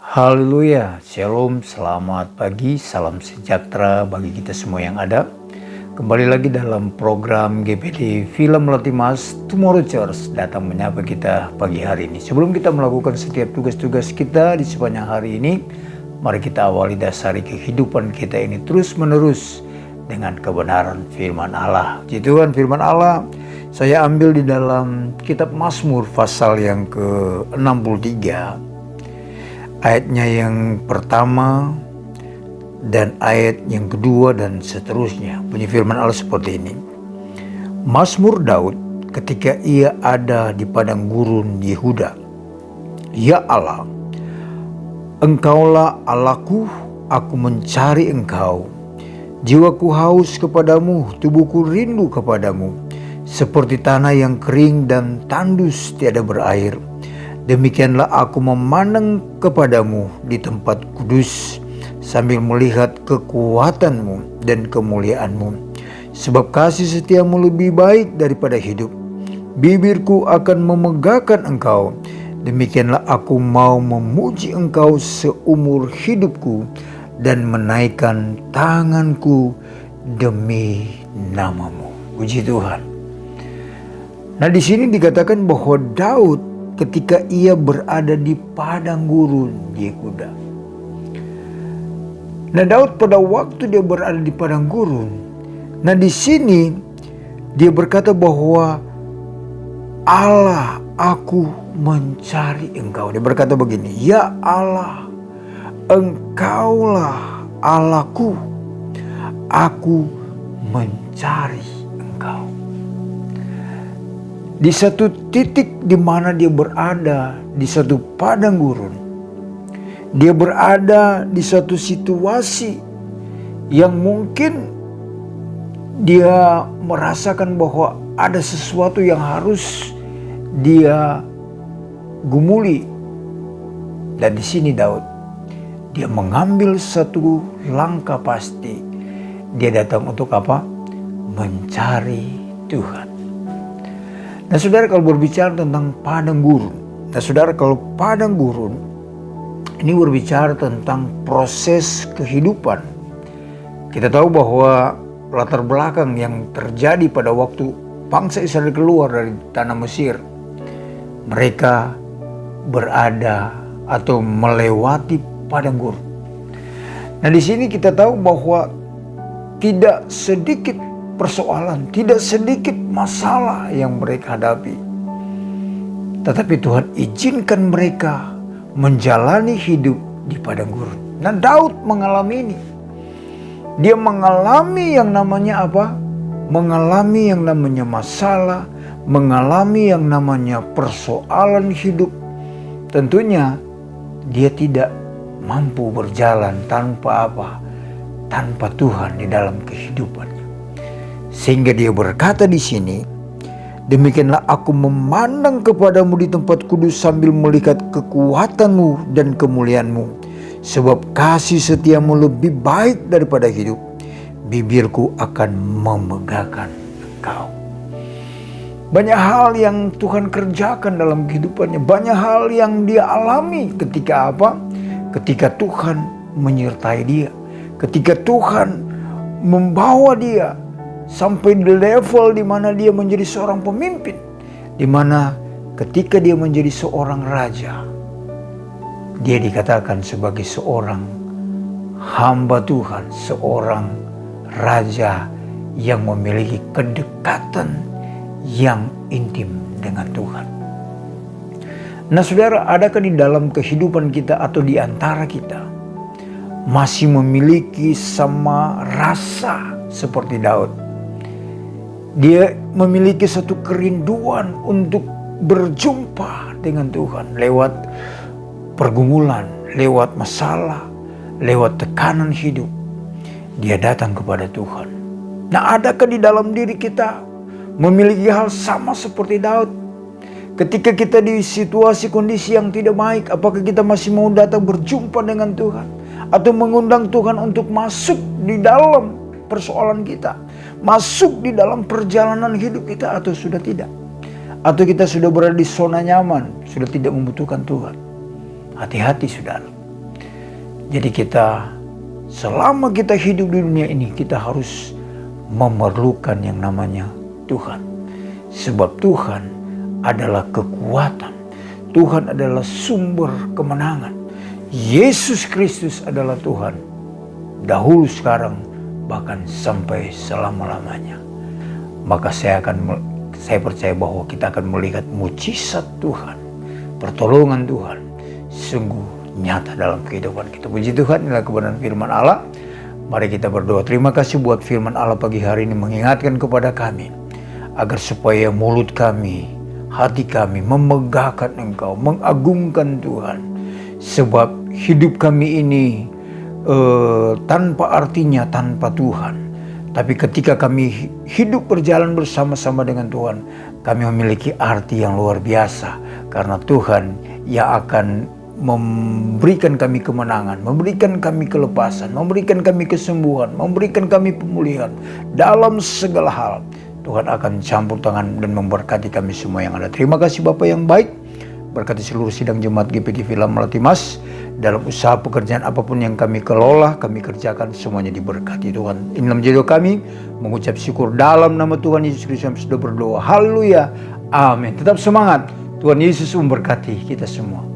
Haleluya, Shalom, selamat pagi, salam sejahtera bagi kita semua yang ada. Kembali lagi dalam program GPD Film Latimas Tomorrow Church datang menyapa kita pagi hari ini. Sebelum kita melakukan setiap tugas-tugas kita di sepanjang hari ini, mari kita awali dasari kehidupan kita ini terus menerus dengan kebenaran firman Allah. Tuhan firman Allah saya ambil di dalam kitab Mazmur pasal yang ke-63. Ayatnya yang pertama dan ayat yang kedua dan seterusnya. Bunyi firman Allah seperti ini. Mazmur Daud ketika ia ada di padang gurun Yehuda. Ya Allah, Engkaulah Allahku, aku mencari Engkau. Jiwaku haus kepadamu, tubuhku rindu kepadamu. Seperti tanah yang kering dan tandus tiada berair. Demikianlah aku memandang kepadamu di tempat kudus sambil melihat kekuatanmu dan kemuliaanmu. Sebab kasih setiamu lebih baik daripada hidup. Bibirku akan memegahkan engkau. Demikianlah aku mau memuji engkau seumur hidupku dan menaikkan tanganku demi namamu. Puji Tuhan. Nah, di sini dikatakan bahwa Daud ketika ia berada di padang gurun Yehuda. Nah, Daud pada waktu dia berada di padang gurun, nah di sini dia berkata bahwa Allah, aku mencari engkau. Dia berkata begini, ya Allah, Engkaulah Allahku, aku mencari engkau. Di satu titik di mana dia berada, di satu padang gurun, dia berada di satu situasi yang mungkin dia merasakan bahwa ada sesuatu yang harus dia gumuli. Dan di sini Daud, dia mengambil satu langkah pasti. Dia datang untuk apa? Mencari Tuhan. Nah, saudara, kalau berbicara tentang padang gurun, padang gurun ini berbicara tentang proses kehidupan. Kita tahu bahwa latar belakang yang terjadi pada waktu bangsa Israel keluar dari tanah Mesir, mereka berada atau melewati padang gurun. Nah, di sini kita tahu bahwa tidak sedikit persoalan, tidak sedikit masalah yang mereka hadapi. Tetapi Tuhan izinkan mereka menjalani hidup di padang gurun. Nah, Daud mengalami ini. Dia mengalami yang namanya apa? Mengalami yang namanya masalah, mengalami yang namanya persoalan hidup. Tentunya dia tidak mampu berjalan tanpa apa? Tanpa Tuhan di dalam kehidupannya. Sehingga dia berkata di sini, demikianlah aku memandang kepadamu di tempat kudus sambil melihat kekuatanmu dan kemuliaanmu. Sebab kasih setiamu lebih baik daripada hidup. Bibirku akan memegahkan engkau. Banyak hal yang Tuhan kerjakan dalam kehidupannya. Banyak hal yang dia alami ketika apa? Ketika Tuhan menyertai dia. Ketika Tuhan membawa dia sampai di level di mana dia menjadi seorang pemimpin, di mana ketika dia menjadi seorang raja, dia dikatakan sebagai seorang hamba Tuhan, seorang raja yang memiliki kedekatan yang intim dengan Tuhan. Nah, saudara, adakah di dalam kehidupan kita atau di antara kita masih memiliki sama rasa seperti Daud? Dia memiliki satu kerinduan untuk berjumpa dengan Tuhan lewat pergumulan, lewat masalah, lewat tekanan hidup. Dia datang kepada Tuhan. Nah, adakah di dalam diri kita memiliki hal sama seperti Daud? Ketika kita di situasi kondisi yang tidak baik, apakah kita masih mau datang berjumpa dengan Tuhan? Atau mengundang Tuhan untuk masuk di dalam persoalan kita, masuk di dalam perjalanan hidup kita, atau sudah tidak? Atau kita sudah berada di zona nyaman, sudah tidak membutuhkan Tuhan? Hati-hati, saudara. Jadi selama kita hidup di dunia ini, kita harus memerlukan yang namanya Tuhan. Sebab Tuhan adalah kekuatan. Tuhan adalah sumber kemenangan. Yesus Kristus adalah Tuhan. Dahulu, sekarang, bahkan sampai selama-lamanya. Maka saya percaya bahwa kita akan melihat mujizat Tuhan, pertolongan Tuhan, sungguh nyata dalam kehidupan kita. Puji Tuhan, inilah kebenaran firman Allah. Mari kita berdoa. Terima kasih buat firman Allah pagi hari ini mengingatkan kepada kami, agar supaya mulut kami, hati kami memegahkan Engkau, mengagungkan Tuhan. Sebab hidup kami ini tanpa artinya tanpa Tuhan. Tapi ketika kami hidup berjalan bersama-sama dengan Tuhan, kami memiliki arti yang luar biasa. Karena Tuhan yang akan memberikan kami kemenangan, memberikan kami kelepasan, memberikan kami kesembuhan, memberikan kami pemulihan. Dalam segala hal, Tuhan akan campur tangan dan memberkati kami semua yang ada. Terima kasih Bapa yang baik. Berkati seluruh sidang jemaat GPD Villa Melati Mas. Dalam usaha pekerjaan apapun yang kami kelola, kami kerjakan, semuanya diberkati Tuhan. Inilah menjadi doa kami, mengucap syukur dalam nama Tuhan Yesus Kristus yang sudah berdoa. Haleluya. Amin. Tetap semangat. Tuhan Yesus memberkati kita semua.